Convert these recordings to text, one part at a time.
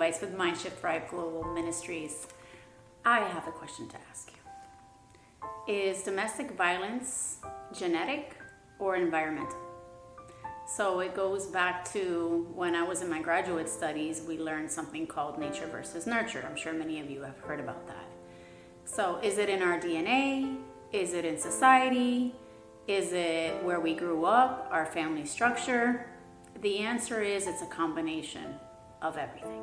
Novaes with Mindshift Thrive Global Ministries. I have a question to ask you. Is domestic violence genetic or environmental? So it goes back to when I was in my graduate studies, we learned something called nature versus nurture. I'm sure many of you have heard about that. So is it in our DNA? Is it in society? Is it where we grew up, our family structure? The answer is it's a combination of everything.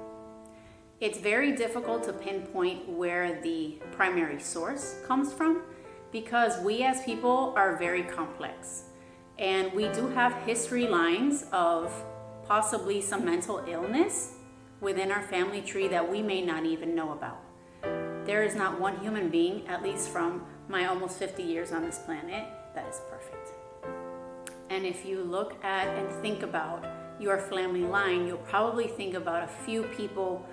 It's very difficult to pinpoint where the primary source comes from because we as people are very complex. And we do have history lines of possibly some mental illness within our family tree that we may not even know about. There is not one human being, at least from my almost 50 years on this planet, that is perfect. And if you look at and think about your family line, you'll probably think about a few people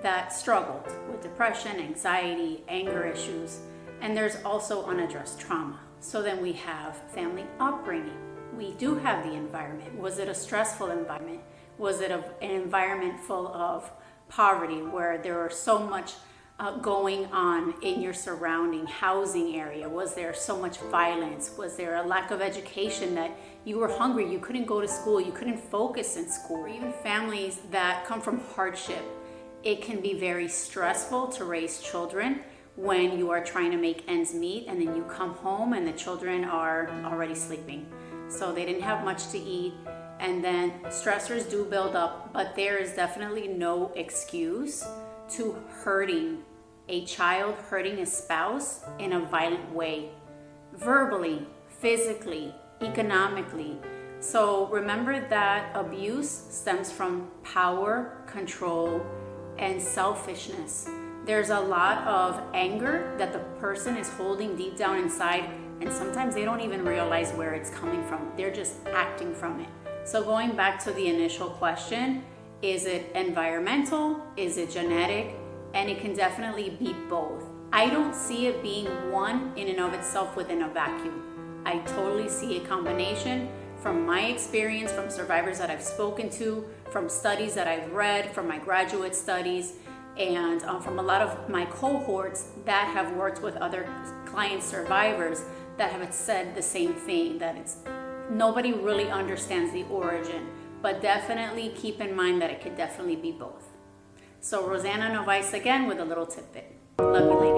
that struggled with depression, anxiety, anger issues, and there's also unaddressed trauma. So then we have family upbringing. We do have the environment. Was it a stressful environment? Was it an environment full of poverty where there was so much going on in your surrounding housing area? Was there so much violence? Was there a lack of education that you were hungry, you couldn't go to school, you couldn't focus in school? Or even families that come from hardship. It can be very stressful to raise children when you are trying to make ends meet and then you come home and the children are already sleeping. So they didn't have much to eat, and then stressors do build up, but there is definitely no excuse to hurting a child, hurting a spouse in a violent way, verbally, physically, economically. So remember that abuse stems from power, control, and selfishness. There's a lot of anger that the person is holding deep down inside, and sometimes they don't even realize where it's coming from. They're just acting from it. So going back to the initial question, is it environmental? Is it genetic? And it can definitely be both. I don't see it being one in and of itself within a vacuum. I totally see a combination from my experience, from survivors that I've spoken to, from studies that I've read, from my graduate studies, and from a lot of my cohorts that have worked with other client survivors that have said the same thing, that it's nobody really understands the origin, but definitely keep in mind that it could definitely be both. So Rossana Novaes again with a little tidbit. Love you, ladies.